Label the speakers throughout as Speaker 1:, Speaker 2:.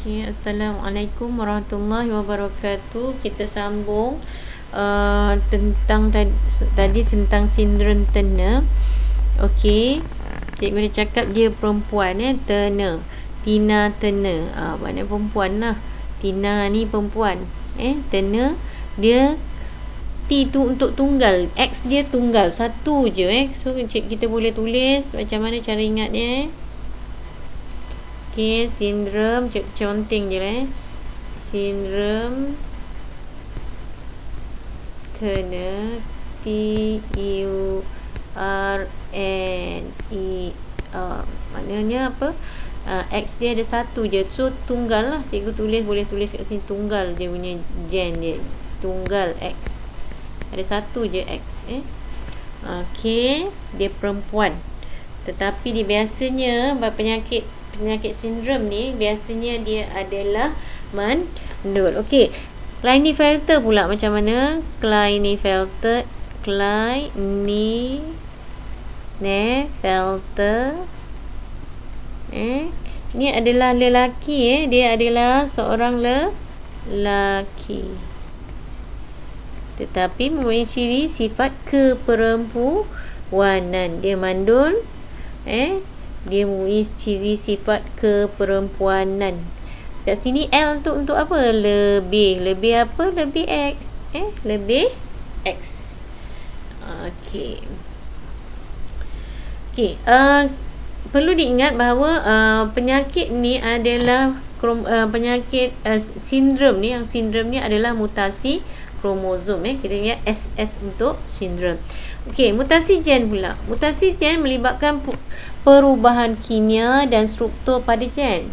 Speaker 1: Okay, Assalamualaikum warahmatullahi wabarakatuh. Kita sambung tentang tadi tentang sindrom Turner. Okey, cikgu dah cakap dia perempuan Turner, Tina Turner. Maknanya perempuan lah. Tina ni perempuan. Turner dia T tu untuk tunggal, X dia tunggal, satu je So kita boleh tulis macam mana cara ingatnya. Okey, sindrom, conteng je sindrom Turner, T-U-R-N-E-R. Maknanya apa? X dia ada satu je, so tunggal lah. Cikgu boleh tulis kat sini tunggal dia punya gen dia, tunggal X, ada satu je X. Okey, dia perempuan, tetapi dia biasanya penyakit sindrom ni biasanya dia adalah mandul. Okey, Klinefelter pula macam mana? Klinefelter ni adalah lelaki dia adalah seorang lelaki, tetapi mempunyai ciri sifat keperempuanan. Dia mandul, dia mempunyai ciri sifat keperempuanan. Kat sini L tu untuk apa? Lebih apa? Lebih X. Lebih X. Okey. Perlu diingat bahawa penyakit ni adalah penyakit sindrom ni. Yang sindrom ni adalah mutasi kromosom. Kita ingat SS untuk sindrom. Okey, mutasi gen pula. Mutasi gen melibatkan perubahan kimia dan struktur pada gen.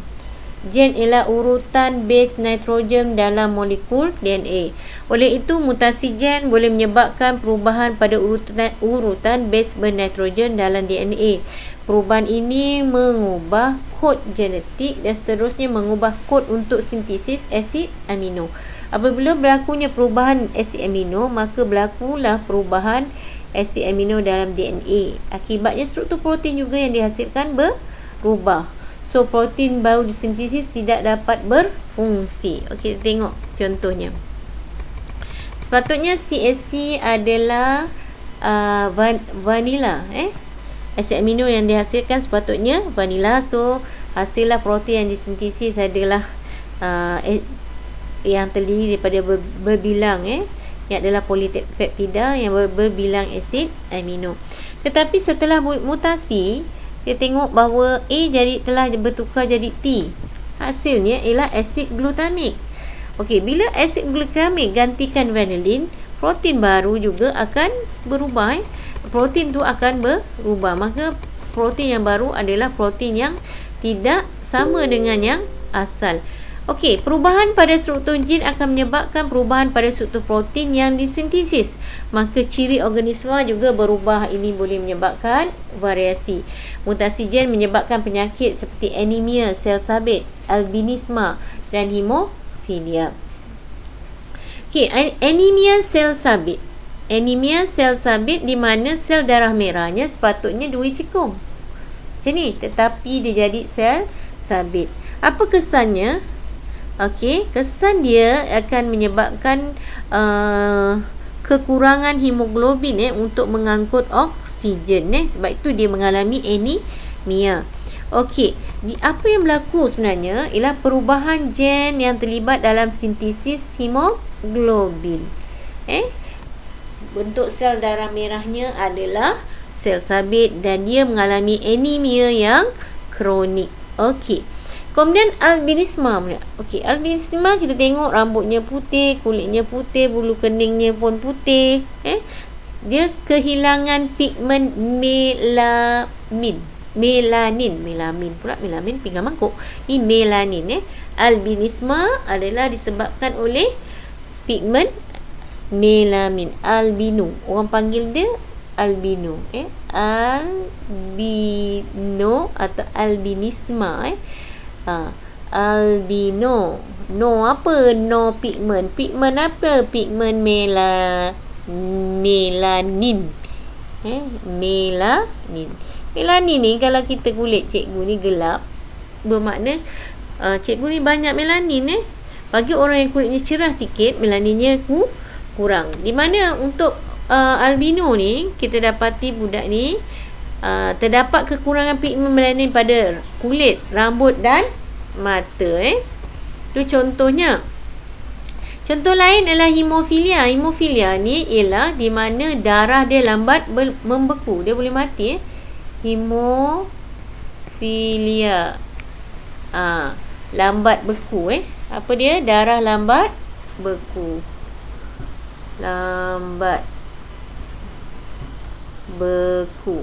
Speaker 1: Gen ialah urutan base nitrogen dalam molekul DNA. Oleh itu, mutasi gen boleh menyebabkan perubahan pada urutan base bernitrogen dalam DNA. Perubahan ini mengubah kod genetik dan seterusnya mengubah kod untuk sintesis asid amino. Apabila berlakunya perubahan asid amino, maka berlakulah perubahan asid amino dalam DNA. Akibatnya struktur protein juga yang dihasilkan berubah. So protein baru disintesis tidak dapat berfungsi. Okey, tengok contohnya. Sepatutnya CAC adalah vanila. Asid amino yang dihasilkan sepatutnya vanila. So hasillah protein yang disintesis adalah yang terdiri daripada berbilang yang adalah polipeptida yang berbilang asid amino. Tetapi setelah mutasi, kita tengok bahawa A telah bertukar jadi T. Hasilnya ialah asid glutamik. Okey, bila asid glutamik gantikan vanilin, protein baru juga akan berubah. Protein tu akan berubah. Maka protein yang baru adalah protein yang tidak sama dengan yang asal. Okey, perubahan pada struktur gen akan menyebabkan perubahan pada struktur protein yang disintesis. Maka ciri organisme juga berubah. Ini boleh menyebabkan variasi. Mutasi gen menyebabkan penyakit seperti anemia sel sabit, albinisme dan hemofilia. Okey, anemia sel sabit. Anemia sel sabit di mana sel darah merahnya sepatutnya 2 cekung. Macam ni, tetapi dia jadi sel sabit. Apa kesannya? Okey, kesan dia akan menyebabkan kekurangan hemoglobin untuk mengangkut oksigen. Sebab itu dia mengalami anemia. Okey, apa yang berlaku sebenarnya ialah perubahan gen yang terlibat dalam sintesis hemoglobin. Bentuk sel darah merahnya adalah sel sabit dan dia mengalami anemia yang kronik. Okey. Kemudian albinisme pula. Okey, albinisme kita tengok rambutnya putih, kulitnya putih, bulu keningnya pun putih. Dia kehilangan pigmen melanin pinggan mangkuk. Ni melanin. Albinisme adalah disebabkan oleh pigmen melanin. Albino. Orang panggil dia albino. Albino atau albinisme. Albino. No apa? No pigmen. Pigmen apa? Pigmen melanin. Melanin ni kalau kita kulit cikgu ni gelap, bermakna Cikgu ni banyak melanin bagi orang yang kulitnya cerah sikit, melaninnya kurang. Di mana untuk albino ni, kita dapati budak ni terdapat kekurangan pigmen melanin pada kulit, rambut dan mata. Itu contohnya. Contoh lain adalah hemofilia. Hemofilia ni ialah di mana darah dia lambat membeku. Dia boleh mati. Hemofilia. Lambat beku. Apa dia? Darah lambat beku. Lambat beku.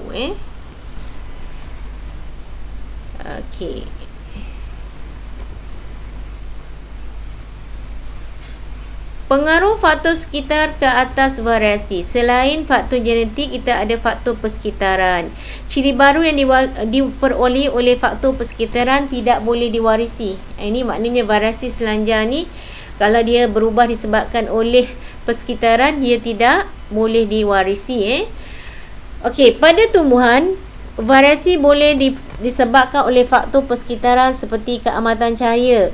Speaker 1: Okey. Pengaruh faktor sekitar ke atas variasi. Selain faktor genetik, kita ada faktor persekitaran. Ciri baru yang diperoleh oleh faktor persekitaran tidak boleh diwarisi. Ini maknanya variasi selanjar ni, kalau dia berubah disebabkan oleh persekitaran, dia tidak boleh diwarisi. Okey, pada tumbuhan, variasi boleh disebabkan oleh faktor persekitaran seperti keamatan cahaya,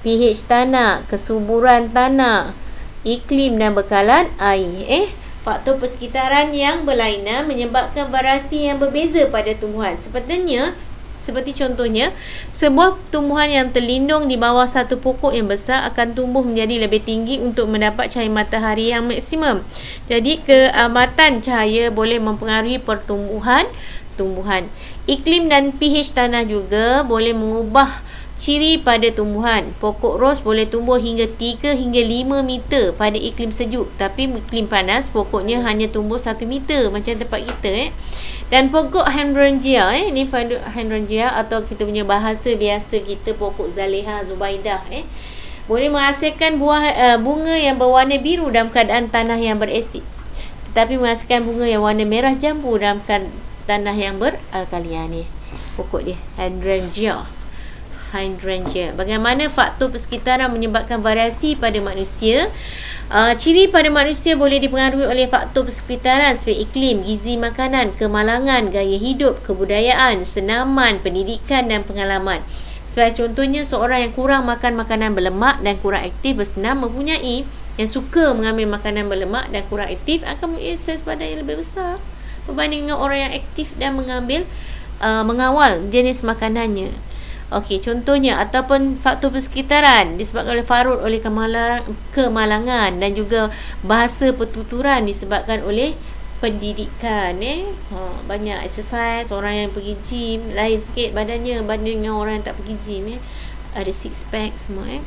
Speaker 1: pH tanah, kesuburan tanah, iklim dan bekalan air. Faktor persekitaran yang berlainan menyebabkan variasi yang berbeza pada tumbuhan. Seperti contohnya, sebuah tumbuhan yang terlindung di bawah satu pokok yang besar akan tumbuh menjadi lebih tinggi untuk mendapat cahaya matahari yang maksimum. Jadi, keamatan cahaya boleh mempengaruhi pertumbuhan tumbuhan. Iklim dan pH tanah juga boleh mengubah ciri pada tumbuhan. Pokok ros boleh tumbuh hingga 3 hingga 5 meter pada iklim sejuk. Tapi iklim panas, pokoknya hanya tumbuh 1 meter macam tempat kita. Dan pokok hydrangea, ni pada hydrangea atau kita punya bahasa biasa kita pokok zaleha zubaidah, boleh menghasilkan bunga yang berwarna biru dalam keadaan tanah yang berasid. Tetapi menghasilkan bunga yang warna merah jambu dalam tanah yang beralkalia ni. Pokok dia hydrangea. Bagaimana faktor persekitaran menyebabkan variasi pada manusia? Ciri pada manusia boleh dipengaruhi oleh faktor persekitaran seperti iklim, gizi makanan, kemalangan, gaya hidup, kebudayaan, senaman, pendidikan dan pengalaman. Sebagai contohnya, seorang yang kurang makan makanan berlemak dan kurang aktif bersenam mempunyai yang suka mengambil makanan berlemak dan kurang aktif akan mempunyai saiz badan yang lebih besar berbanding dengan orang yang aktif dan mengawal jenis makanannya. Okey, contohnya ataupun faktor persekitaran disebabkan oleh farut oleh kemalangan dan juga bahasa pertuturan disebabkan oleh pendidikan. Banyak exercise, orang yang pergi gym lain sikit badannya banding dengan orang yang tak pergi gym. Ada six pack semua.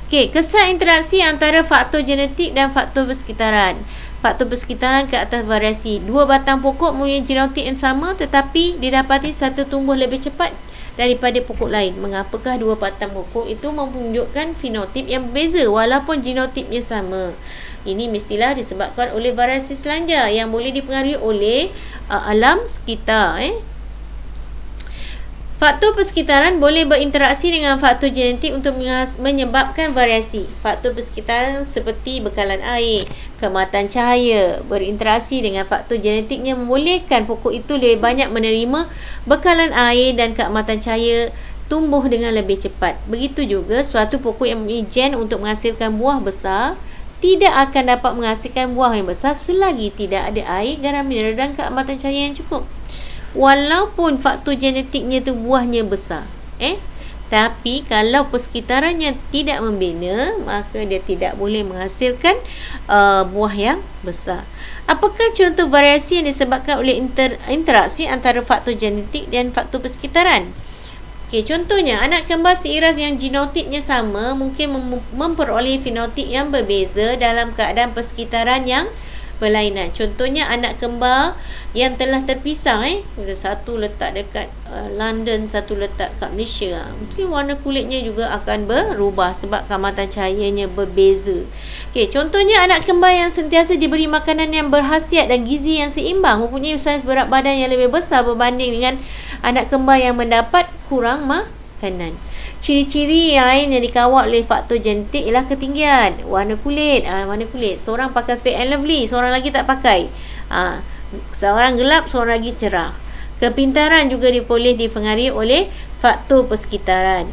Speaker 1: Okey, kesan interaksi antara faktor genetik dan faktor persekitaran. Faktor persekitaran ke atas variasi. Dua batang pokok mempunyai genotik yang sama tetapi didapati satu tumbuh lebih cepat daripada pokok lain. Mengapakah dua batang pokok itu menunjukkan fenotip yang berbeza walaupun genotipnya sama? Ini mestilah disebabkan oleh variasi selanjar yang boleh dipengaruhi oleh alam sekitar. Faktor persekitaran boleh berinteraksi dengan faktor genetik untuk menyebabkan variasi. Faktor persekitaran seperti bekalan air, keamatan cahaya berinteraksi dengan faktor genetiknya membolehkan pokok itu lebih banyak menerima bekalan air dan keamatan cahaya tumbuh dengan lebih cepat. Begitu juga suatu pokok yang mempunyai gen untuk menghasilkan buah besar tidak akan dapat menghasilkan buah yang besar selagi tidak ada air, garam mineral dan keamatan cahaya yang cukup. Walaupun faktor genetiknya tu buahnya besar. Tapi kalau persekitarannya tidak membina, maka dia tidak boleh menghasilkan buah yang besar. Apakah contoh variasi yang disebabkan oleh interaksi antara faktor genetik dan faktor persekitaran? Okey, contohnya anak kembar seiras yang genotipnya sama mungkin memperoleh fenotip yang berbeza dalam keadaan persekitaran yang berlainan. Contohnya anak kembar yang telah terpisah, satu letak dekat London, satu letak kat Malaysia, mungkin warna kulitnya juga akan berubah sebab keamatan cahayanya berbeza. Okey, contohnya anak kembar yang sentiasa diberi makanan yang berkhasiat dan gizi yang seimbang mempunyai saiz berat badan yang lebih besar berbanding dengan anak kembar yang mendapat kurang makanan. Ciri-ciri yang lain yang dikawal oleh faktor genetik ialah ketinggian, warna kulit. Seorang pakai Fair and Lovely, seorang lagi tak pakai. Seorang gelap, seorang lagi cerah. Kepintaran juga boleh dipengaruhi oleh faktor persekitaran.